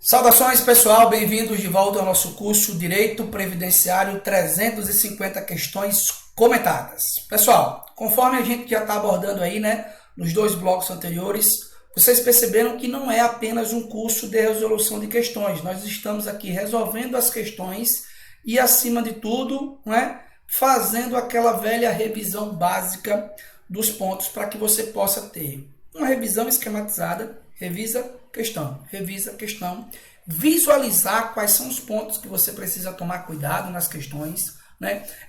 Saudações pessoal, bem-vindos de volta ao nosso curso Direito Previdenciário 350 questões comentadas. Pessoal, conforme a gente já está abordando aí, nos dois blocos anteriores, vocês perceberam que não é apenas um curso de resolução de questões. Nós estamos aqui resolvendo as questões e, acima de tudo, fazendo aquela velha revisão básica dos pontos para que você possa ter uma revisão esquematizada. Revisa questão, visualizar quais são os pontos que você precisa tomar cuidado nas questões,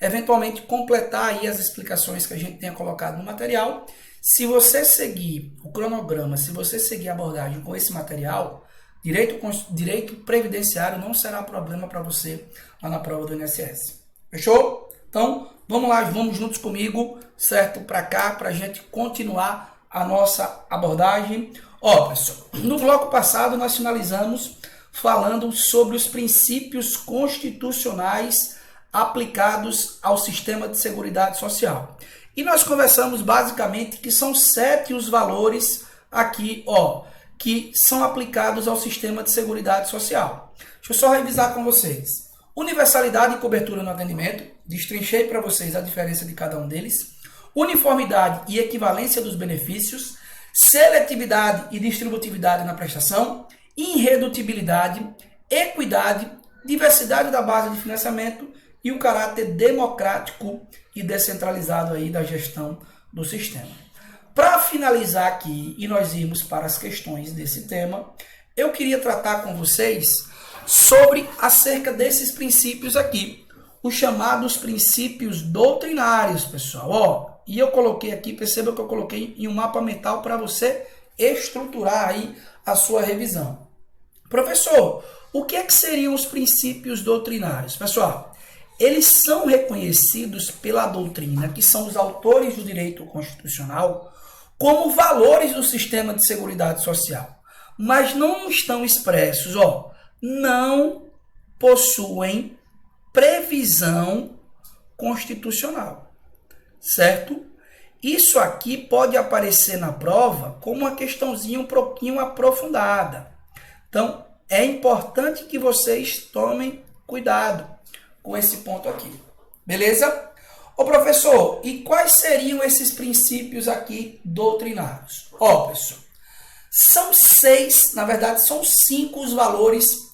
eventualmente completar aí as explicações que a gente tenha colocado no material. Se você seguir o cronograma, se você seguir a abordagem com esse material, direito previdenciário não será problema para você lá na prova do INSS. Fechou? Então, vamos lá, vamos juntos comigo, certo? Para cá, para a gente continuar a nossa abordagem. Pessoal, no bloco passado nós finalizamos falando sobre os princípios constitucionais aplicados ao sistema de seguridade social. E nós conversamos basicamente que são 7 os valores aqui, que são aplicados ao sistema de seguridade social. Deixa eu só revisar com vocês. Universalidade e cobertura no atendimento, destrinchei para vocês a diferença de cada um deles. Uniformidade e equivalência dos benefícios. Seletividade e distributividade na prestação, irredutibilidade, equidade, diversidade da base de financiamento e o caráter democrático e descentralizado aí da gestão do sistema. Para finalizar aqui e nós irmos para as questões desse tema, eu queria tratar com vocês sobre acerca desses princípios aqui, os chamados princípios doutrinários, pessoal. E eu coloquei aqui, perceba que eu coloquei em um mapa mental para você estruturar aí a sua revisão. Professor, o que seriam os princípios doutrinários? Pessoal, eles são reconhecidos pela doutrina, que são os autores do direito constitucional, como valores do sistema de seguridade social. Mas não estão expressos, não possuem previsão constitucional. Certo? Isso aqui pode aparecer na prova como uma questãozinha um pouquinho aprofundada. Então, é importante que vocês tomem cuidado com esse ponto aqui. Beleza? Professor, e quais seriam esses princípios aqui doutrinários? Pessoal, são 6, na verdade são 5 os valores,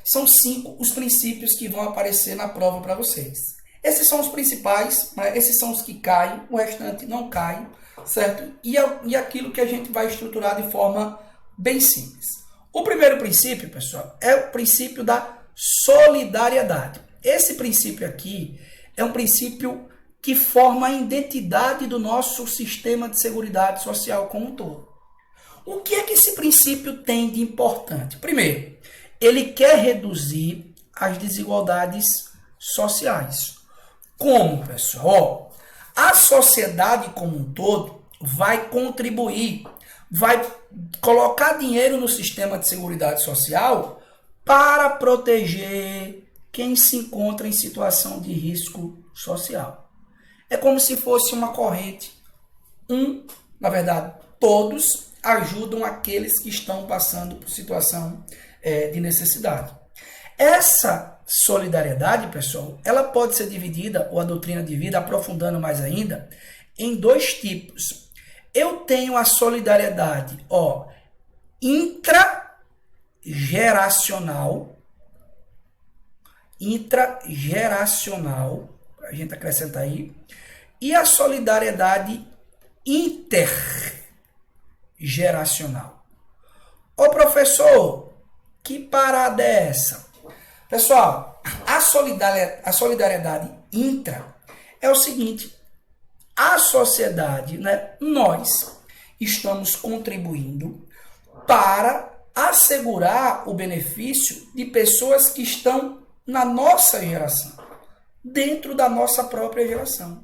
são 5 os princípios que vão aparecer na prova para vocês. Esses são os principais, esses são os que caem, o restante não cai, certo? E aquilo que a gente vai estruturar de forma bem simples. O primeiro princípio, pessoal, é o princípio da solidariedade. Esse princípio aqui é um princípio que forma a identidade do nosso sistema de seguridade social como um todo. O que é que esse princípio tem de importante? Primeiro, ele quer reduzir as desigualdades sociais. Como, pessoal? A sociedade como um todo vai contribuir, vai colocar dinheiro no sistema de seguridade social para proteger quem se encontra em situação de risco social. É como se fosse uma corrente. Na verdade, todos ajudam aqueles que estão passando por situação de necessidade. Essa solidariedade, pessoal, ela pode ser dividida, ou a doutrina divide, aprofundando mais ainda, em 2 tipos. Eu tenho a solidariedade, intrageracional, a gente acrescenta aí, e a solidariedade intergeracional. Professor, que parada é essa? Pessoal, a solidariedade intra é o seguinte: a sociedade, nós estamos contribuindo para assegurar o benefício de pessoas que estão na nossa geração, dentro da nossa própria geração.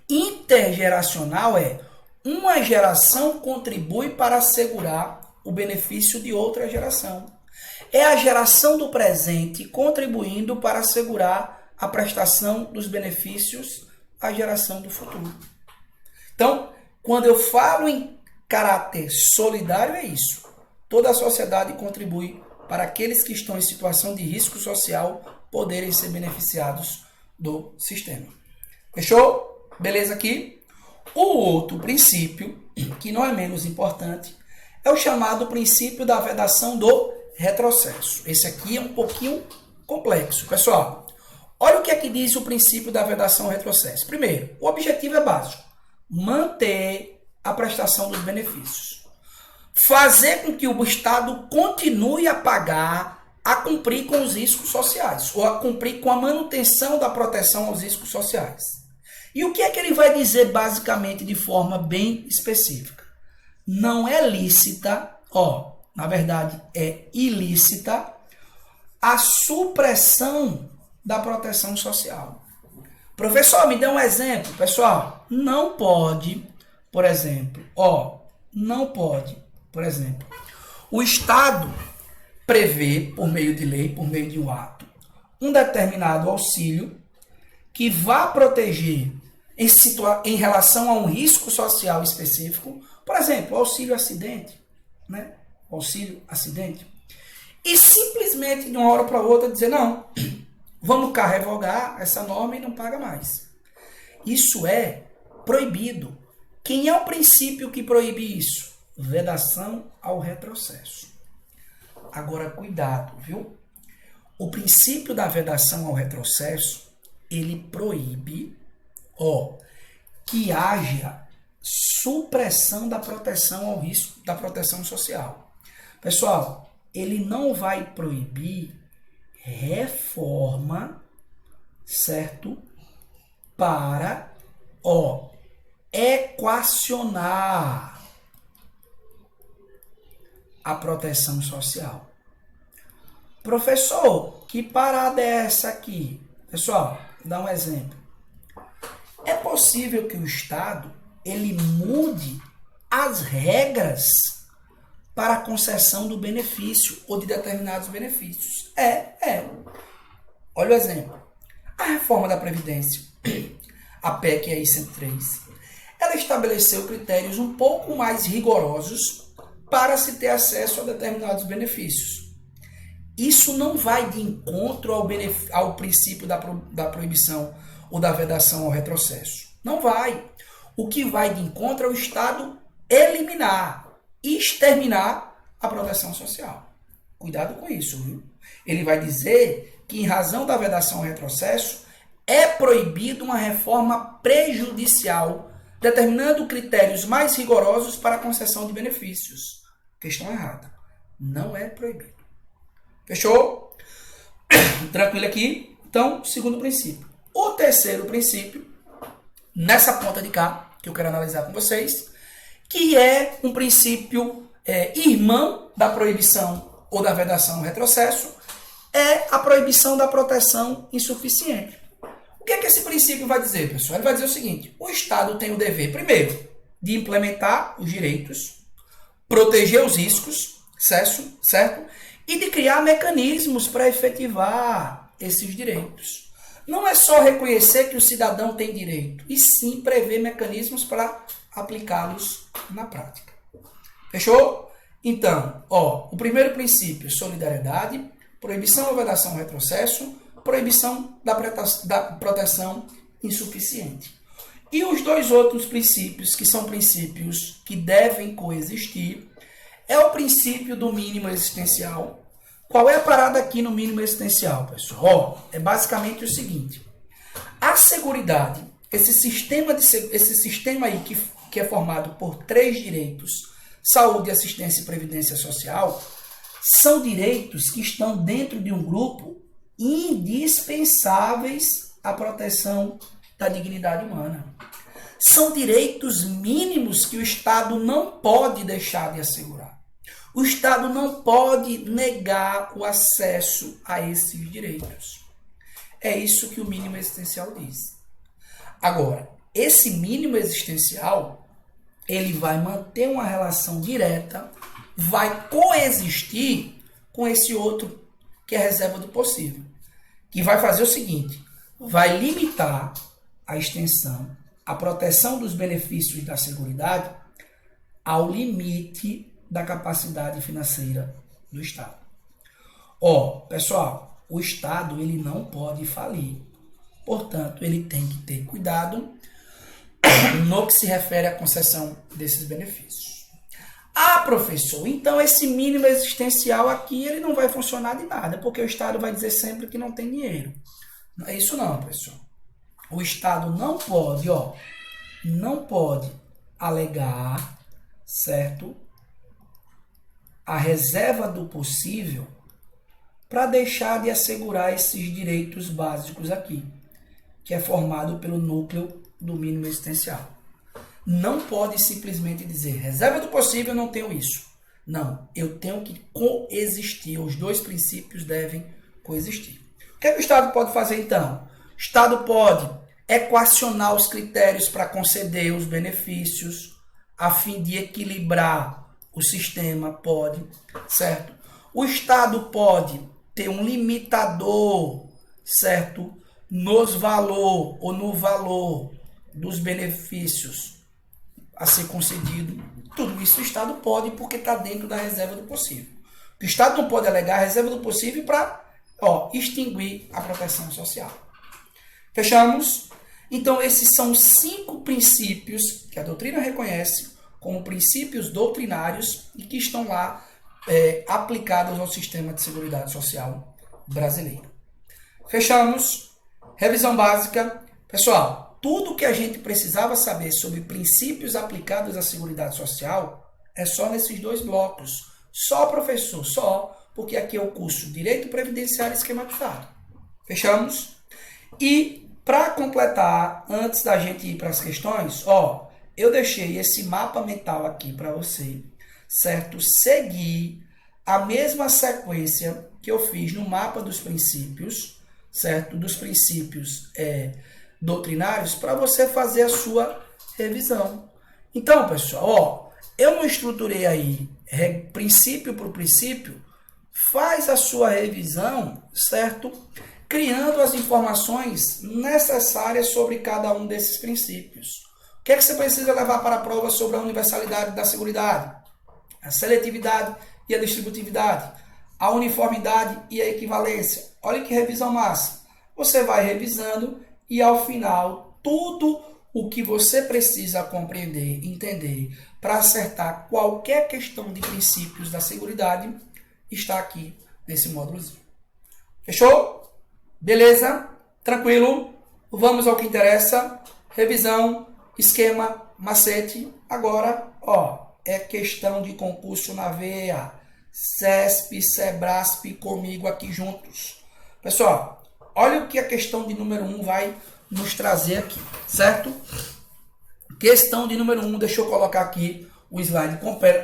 Intergeracional é uma geração contribui para assegurar o benefício de outra geração. É a geração do presente contribuindo para assegurar a prestação dos benefícios à geração do futuro. Então, quando eu falo em caráter solidário, é isso. Toda a sociedade contribui para aqueles que estão em situação de risco social poderem ser beneficiados do sistema. Fechou? Beleza aqui? O outro princípio, que não é menos importante, é o chamado princípio da vedação do retrocesso. Esse aqui é um pouquinho complexo. Pessoal, olha o que é que diz o princípio da vedação ao retrocesso. Primeiro, o objetivo é básico: manter a prestação dos benefícios. Fazer com que o Estado continue a pagar, a cumprir com os riscos sociais, ou a cumprir com a manutenção da proteção aos riscos sociais. E o que é que ele vai dizer basicamente de forma bem específica? Não é lícita, na verdade é ilícita, a supressão da proteção social. Professor, me dê um exemplo. Pessoal, não pode, por exemplo, o Estado prevê, por meio de lei, por meio de um ato, um determinado auxílio que vá proteger em relação a um risco social específico, por exemplo, auxílio acidente, né? Auxílio acidente. E simplesmente de uma hora para outra dizer, não, vamos revogar essa norma e não paga mais. Isso é proibido. Quem é o princípio que proíbe isso? Vedação ao retrocesso. Agora, cuidado, viu? O princípio da vedação ao retrocesso, ele proíbe, que haja supressão da proteção ao risco da proteção social. Pessoal, ele não vai proibir reforma, certo? Para, equacionar a proteção social. Professor, que parada é essa aqui? Pessoal, vou dar um exemplo. É possível que o Estado ele mude as regras para a concessão do benefício ou de determinados benefícios. Olha o exemplo. A reforma da Previdência, a PEC aí 103, ela estabeleceu critérios um pouco mais rigorosos para se ter acesso a determinados benefícios. Isso não vai de encontro ao princípio da proibição ou da vedação ao retrocesso. Não vai. O que vai de encontro é o Estado eliminar, exterminar a proteção social. Cuidado com isso, viu? Ele vai dizer que, em razão da vedação ao retrocesso, é proibido uma reforma prejudicial, determinando critérios mais rigorosos para a concessão de benefícios. Questão errada. Não é proibido. Fechou? Tranquilo aqui? Então, segundo princípio. O terceiro princípio, nessa ponta de cá, que eu quero analisar com vocês, que é um princípio irmão da proibição ou da vedação ao retrocesso, é a proibição da proteção insuficiente. O que é que esse princípio vai dizer, pessoal? Ele vai dizer o seguinte: o Estado tem o dever, primeiro, de implementar os direitos, proteger os riscos, certo? E de criar mecanismos para efetivar esses direitos. Não é só reconhecer que o cidadão tem direito, e sim prever mecanismos para aplicá-los na prática. Fechou? Então, o primeiro princípio, solidariedade, proibição da vedação ao retrocesso, proibição da proteção insuficiente. E os dois outros princípios, que são princípios que devem coexistir, é o princípio do mínimo existencial. Qual é a parada aqui no mínimo existencial, pessoal? É basicamente o seguinte: a Seguridade, esse sistema aí que é formado por 3 direitos, saúde, assistência e previdência social, são direitos que estão dentro de um grupo indispensáveis à proteção da dignidade humana. São direitos mínimos que o Estado não pode deixar de assegurar. O Estado não pode negar o acesso a esses direitos. É isso que o mínimo existencial diz. Agora, esse mínimo existencial, ele vai manter uma relação direta, vai coexistir com esse outro, que é a reserva do possível, que vai fazer o seguinte: vai limitar a extensão, a proteção dos benefícios da Seguridade ao limite da capacidade financeira do Estado. Ó, pessoal, o Estado ele não pode falir. Portanto, ele tem que ter cuidado no que se refere à concessão desses benefícios. Ah, professor, então esse mínimo existencial aqui ele não vai funcionar de nada, porque o Estado vai dizer sempre que não tem dinheiro. Não é isso não, pessoal. O Estado não pode alegar, certo, a reserva do possível para deixar de assegurar esses direitos básicos aqui, que é formado pelo núcleo do mínimo existencial. Não pode simplesmente dizer, reserva do possível, eu não tenho isso. Não, eu tenho que coexistir, os dois princípios devem coexistir. O que é que o Estado pode fazer então? O Estado pode equacionar os critérios para conceder os benefícios, a fim de equilibrar o sistema, pode, certo? O Estado pode ter um limitador, certo? No valor dos benefícios a ser concedido. Tudo isso o Estado pode, porque está dentro da reserva do possível. O Estado não pode alegar a reserva do possível para extinguir a proteção social. Fechamos? Então, esses são 5 princípios que a doutrina reconhece como princípios doutrinários e que estão lá aplicados ao sistema de seguridade social brasileiro. Fechamos? Revisão básica. Pessoal, tudo que a gente precisava saber sobre princípios aplicados à seguridade social é só nesses 2 blocos. Só, professor, só, porque aqui é o curso Direito Previdenciário Esquematizado. Fechamos? E, para completar, antes da gente ir para as questões, eu deixei esse mapa mental aqui para você, certo? Seguir a mesma sequência que eu fiz no mapa dos princípios, certo? Dos princípios doutrinários, para você fazer a sua revisão. Então, pessoal, eu não estruturei aí princípio por princípio, faz a sua revisão, certo? Criando as informações necessárias sobre cada um desses princípios. O que é que você precisa levar para a prova sobre a universalidade da seguridade? A seletividade e a distributividade, a uniformidade e a equivalência. Olha que revisão massa. Você vai revisando e, ao final, tudo o que você precisa compreender, entender, para acertar qualquer questão de princípios da seguridade, está aqui nesse módulozinho. Fechou? Beleza? Tranquilo? Vamos ao que interessa. Revisão, esquema, macete. Agora, é questão de concurso na veia. CESP, SEBRASP, comigo aqui juntos. Pessoal, olha o que a questão de número 1 vai nos trazer aqui, certo? Questão de número 1, deixa eu colocar aqui o slide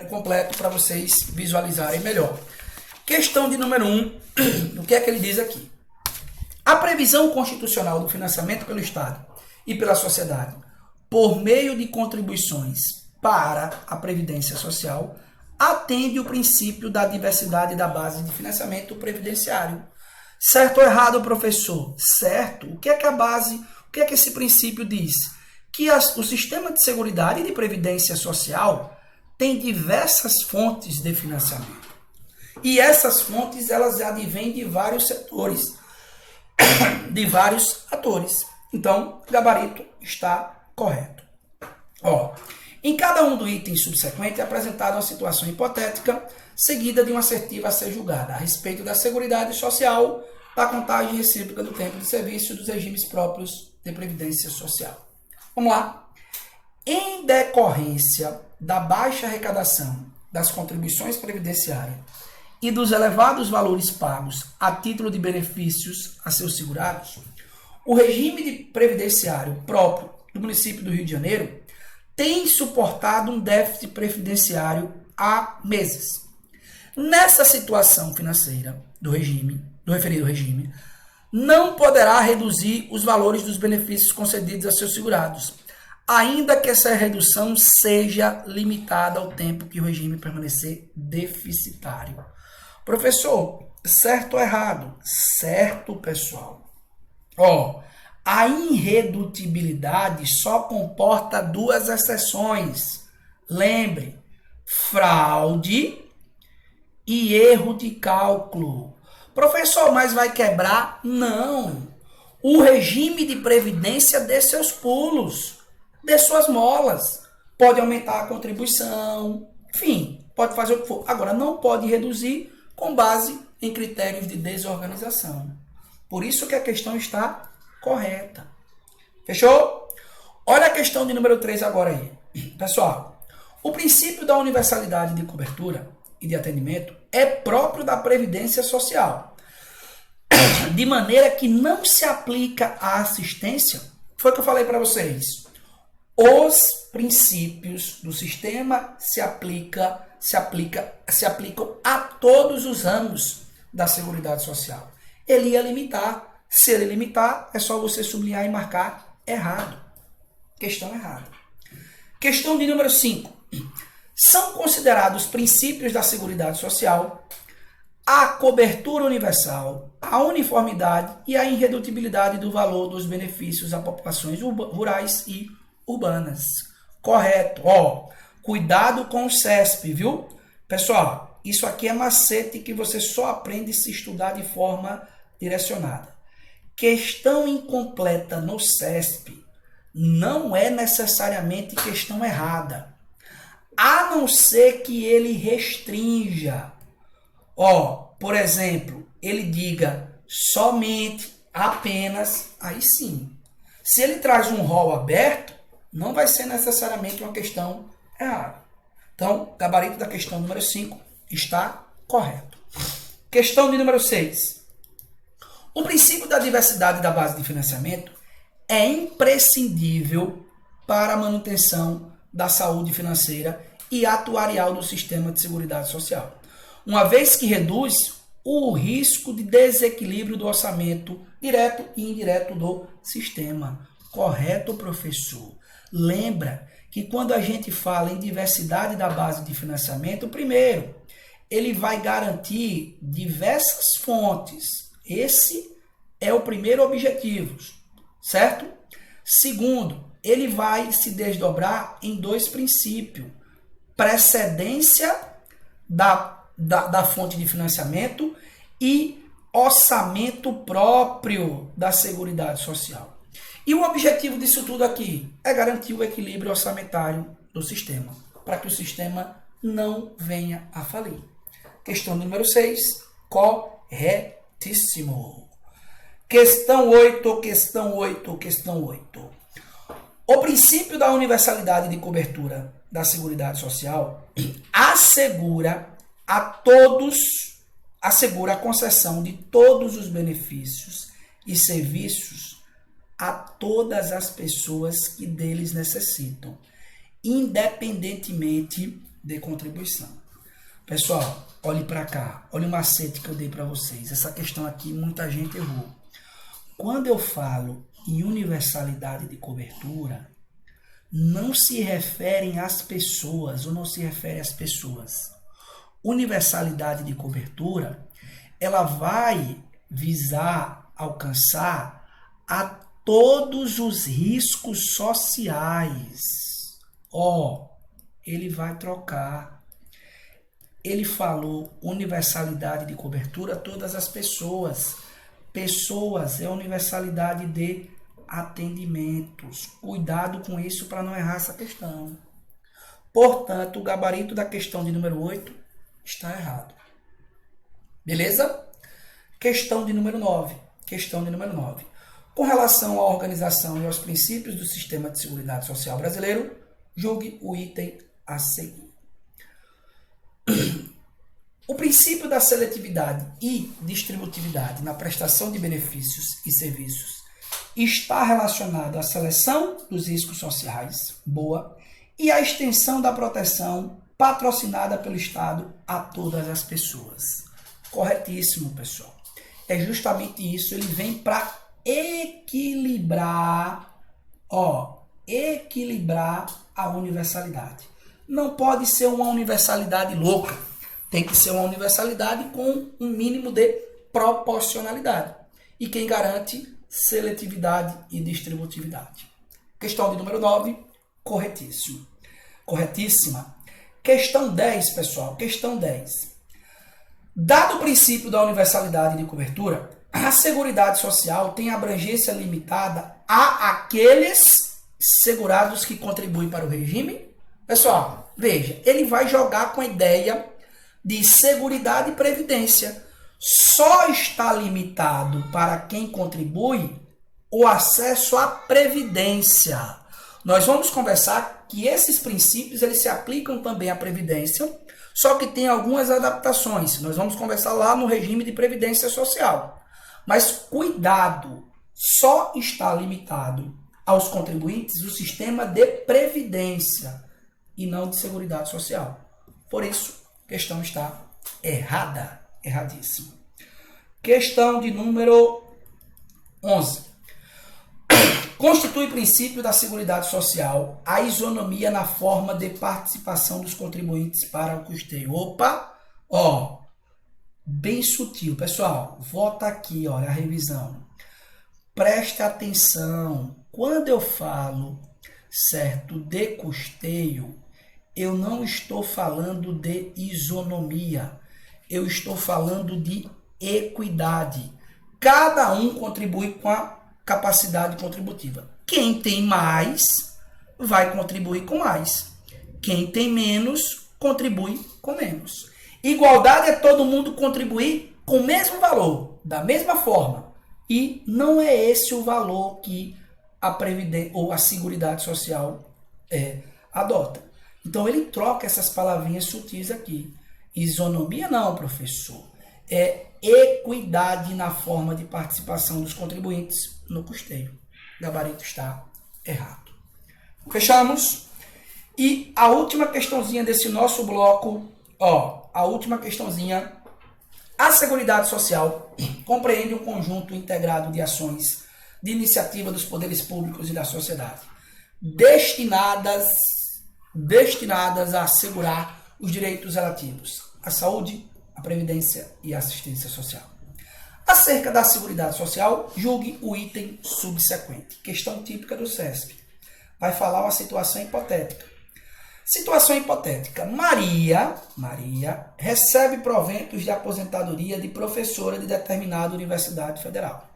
completo para vocês visualizarem melhor. Questão de número 1, o que é que ele diz aqui? A previsão constitucional do financiamento pelo Estado e pela sociedade por meio de contribuições para a Previdência Social atende o princípio da diversidade da base de financiamento previdenciário. Certo ou errado, professor? Certo. O que é que a base, o que é que esse princípio diz? Que o sistema de seguridade e de previdência social tem diversas fontes de financiamento. E essas fontes, elas advêm de vários setores, de vários atores. Então, o gabarito está correto. Em cada um do item subsequente é apresentada uma situação hipotética, seguida de uma assertiva a ser julgada a respeito da seguridade social, da contagem recíproca do tempo de serviço dos regimes próprios de previdência social. Vamos lá. Em decorrência da baixa arrecadação das contribuições previdenciárias e dos elevados valores pagos a título de benefícios a seus segurados, o regime de previdenciário próprio do município do Rio de Janeiro tem suportado um déficit previdenciário há meses. Nessa situação financeira do referido regime, não poderá reduzir os valores dos benefícios concedidos a seus segurados, ainda que essa redução seja limitada ao tempo que o regime permanecer deficitário. Professor, certo ou errado? Certo, pessoal. A irredutibilidade só comporta 2 exceções. Lembre, fraude e erro de cálculo. Professor, mas vai quebrar? Não. O regime de previdência dê seus pulos, dê suas molas. Pode aumentar a contribuição, enfim, pode fazer o que for. Agora, não pode reduzir com base em critérios de desorganização. Por isso que a questão está correta. Fechou? Olha a questão de número 3 agora aí. Pessoal, o princípio da universalidade de cobertura e de atendimento é próprio da Previdência Social, de maneira que não se aplica à assistência. Foi o que eu falei para vocês. Os princípios do sistema se aplicam a todos os ramos da Seguridade Social. Ele ia limitar. Se ele limitar, é só você sublinhar e marcar errado. Questão errada. Questão de número 5. São considerados princípios da Seguridade Social a cobertura universal, a uniformidade e a irredutibilidade do valor dos benefícios a populações rurais e urbanas. Correto. Cuidado com o CESP, viu? Pessoal, isso aqui é macete que você só aprende se estudar de forma direcionada. Questão incompleta no CESP não é necessariamente questão errada, a não ser que ele restrinja. Por exemplo, ele diga somente, apenas, aí sim. Se ele traz um rol aberto, não vai ser necessariamente uma questão errada. Então, gabarito da questão número 5 está correto. Questão de número 6. O princípio da diversidade da base de financiamento é imprescindível para a manutenção da saúde financeira e atuarial do sistema de seguridade social, uma vez que reduz o risco de desequilíbrio do orçamento direto e indireto do sistema. Correto, professor? Lembra que quando a gente fala em diversidade da base de financiamento, primeiro, ele vai garantir diversas fontes. Esse é o primeiro objetivo, certo? Segundo, ele vai se desdobrar em dois princípios: precedência da fonte de financiamento e orçamento próprio da Seguridade Social. E o objetivo disso tudo aqui é garantir o equilíbrio orçamentário do sistema, para que o sistema não venha a falir. Questão número 6, corretíssimo. Questão 8. O princípio da universalidade de cobertura da Seguridade Social assegura a concessão de todos os benefícios e serviços a todas as pessoas que deles necessitam, independentemente de contribuição. Pessoal, olhe para cá, olha o macete que eu dei para vocês. Essa questão aqui muita gente errou. Quando eu falo em universalidade de cobertura, não se referem às pessoas, ou não se refere às pessoas. Universalidade de cobertura, ela vai visar alcançar a todos os riscos sociais. Ele vai trocar. Ele falou universalidade de cobertura a todas as pessoas. Pessoas é universalidade de atendimentos. Cuidado com isso para não errar essa questão. Portanto, o gabarito da questão de número 8 está errado. Beleza? Questão de número 9. Com relação à organização e aos princípios do sistema de seguridade social brasileiro, julgue o item a seguir. O princípio da seletividade e distributividade na prestação de benefícios e serviços está relacionado à seleção dos riscos sociais, boa, e à extensão da proteção patrocinada pelo Estado a todas as pessoas. Corretíssimo, pessoal. É justamente isso, ele vem para equilibrar a universalidade. Não pode ser uma universalidade louca, tem que ser uma universalidade com um mínimo de proporcionalidade. E quem garante seletividade e distributividade. Questão de número 9, corretíssima. Questão 10, pessoal, questão 10. Dado o princípio da universalidade de cobertura, a Seguridade Social tem abrangência limitada a aqueles segurados que contribuem para o regime. Pessoal, veja, ele vai jogar com a ideia de seguridade e previdência. Só está limitado para quem contribui o acesso à previdência. Nós vamos conversar que esses princípios eles se aplicam também à previdência, só que tem algumas adaptações. Nós vamos conversar lá no regime de previdência social. Mas cuidado, só está limitado aos contribuintes o sistema de previdência e não de seguridade social. Por isso, a questão está errada, erradíssima. Questão de número 11. Constitui princípio da Seguridade Social a isonomia na forma de participação dos contribuintes para o custeio. Opa, ó, bem sutil. Pessoal, volta aqui, olha a revisão. Preste atenção. Quando eu falo, certo, de custeio, eu não estou falando de isonomia. Eu estou falando de equidade. Cada um contribui com a capacidade contributiva. Quem tem mais vai contribuir com mais. Quem tem menos contribui com menos. Igualdade é todo mundo contribuir com o mesmo valor, da mesma forma. E não é esse o valor que a Previdência ou a Seguridade Social adota. Então ele troca essas palavrinhas sutis aqui. Isonomia não, professor. É equidade na forma de participação dos contribuintes no custeio. O gabarito está errado. Fechamos? E a última questãozinha desse nosso bloco, ó, a última questãozinha. A Seguridade Social compreende um conjunto integrado de ações de iniciativa dos poderes públicos e da sociedade, destinadas a assegurar os direitos relativos à saúde, à previdência e à assistência social. Acerca da Seguridade Social, julgue o item subsequente. Questão típica do CESP. Vai falar uma situação hipotética. Situação hipotética. Maria recebe proventos de aposentadoria de professora de determinada universidade federal.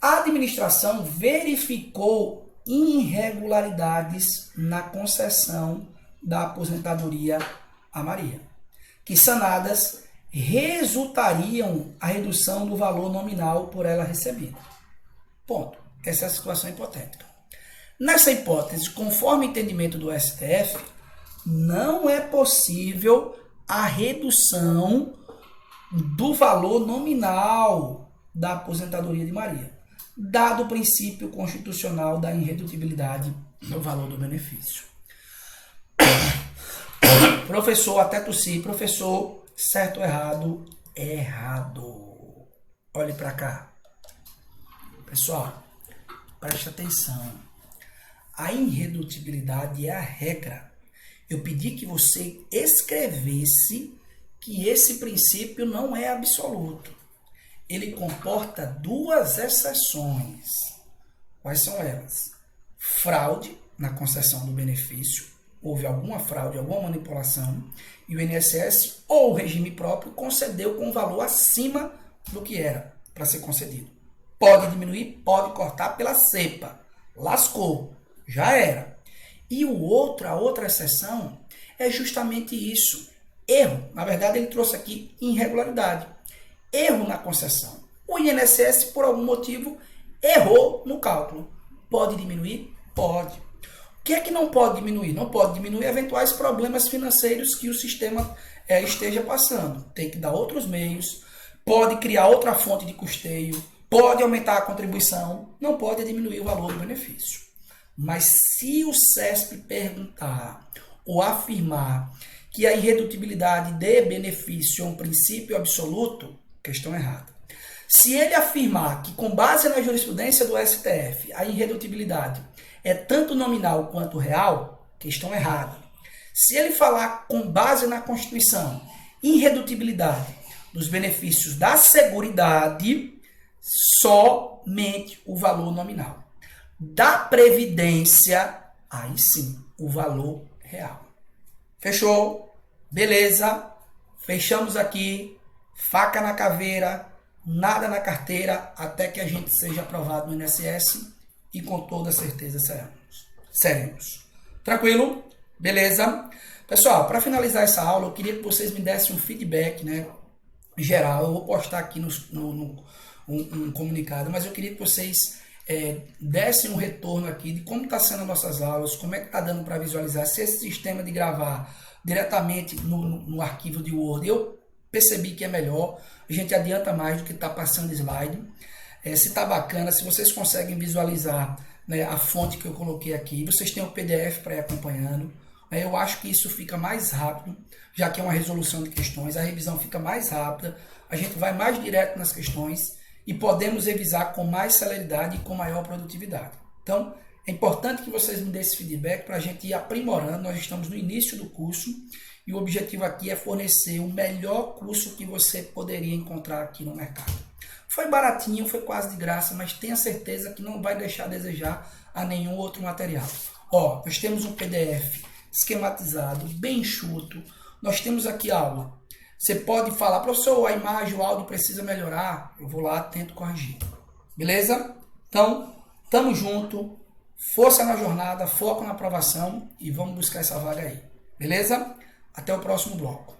A administração verificou irregularidades na concessão da aposentadoria a Maria, que sanadas resultariam a redução do valor nominal por ela recebida. Ponto. Essa é a situação hipotética. Nessa hipótese, conforme o entendimento do STF, não é possível a redução do valor nominal da aposentadoria de Maria, dado o princípio constitucional da irredutibilidade do valor do benefício. Professor, até tossi. Professor, certo ou errado? Errado. Olhe para cá. Pessoal, preste atenção. A irredutibilidade é a regra. Eu pedi que você escrevesse que esse princípio não é absoluto. Ele comporta duas exceções. Quais são elas? Fraude na concessão do benefício. Houve alguma fraude, alguma manipulação, e o INSS ou o regime próprio concedeu com um valor acima do que era para ser concedido. Pode diminuir, pode cortar pela cepa. Lascou. Já era. E a outra exceção é justamente isso. Erro. Na verdade, ele trouxe aqui irregularidade. Erro na concessão. O INSS, por algum motivo, errou no cálculo. Pode diminuir? Pode. O que é que não pode diminuir? Não pode diminuir eventuais problemas financeiros que o sistema esteja passando. Tem que dar outros meios. Pode criar outra fonte de custeio. Pode aumentar a contribuição. Não pode diminuir o valor do benefício. Mas se o CESP perguntar ou afirmar que a irredutibilidade de benefício é um princípio absoluto, questão errada. Se ele afirmar que, com base na jurisprudência do STF, a irredutibilidade é tanto nominal quanto real, questão errada. Se ele falar com base na Constituição, irredutibilidade dos benefícios da Seguridade, somente o valor nominal. Da Previdência, aí sim, o valor real. Fechou? Beleza? Fechamos aqui. faca na caveira, nada na carteira, até que a gente seja aprovado no INSS e com toda certeza seremos. Tranquilo? Beleza? Pessoal, para finalizar essa aula, eu queria que vocês me dessem um feedback, né, geral. Eu vou postar aqui um comunicado, mas eu queria que vocês dessem um retorno aqui de como está sendo as nossas aulas, como é que está dando para visualizar, se esse sistema de gravar diretamente no arquivo de Word, eu percebi que é melhor, a gente adianta mais do que está passando slide. Se está bacana, se vocês conseguem visualizar, né, a fonte que eu coloquei aqui, vocês têm o PDF para ir acompanhando. Eu acho que isso fica mais rápido, já que é uma resolução de questões, a revisão fica mais rápida, a gente vai mais direto nas questões e podemos revisar com mais celeridade e com maior produtividade. Então, é importante que vocês me dêem esse feedback para a gente ir aprimorando. Nós estamos no início do curso e o objetivo aqui é fornecer o melhor curso que você poderia encontrar aqui no mercado. Foi baratinho, foi quase de graça, mas tenha certeza que não vai deixar a desejar a nenhum outro material. Ó, nós temos um PDF esquematizado, bem enxuto. Nós temos aqui aula. Você pode falar, professor, a imagem, o áudio precisa melhorar. Eu vou lá, tento corrigir. Beleza? Então, tamo junto. Força na jornada, foco na aprovação e vamos buscar essa vaga aí. Beleza? Até o próximo bloco.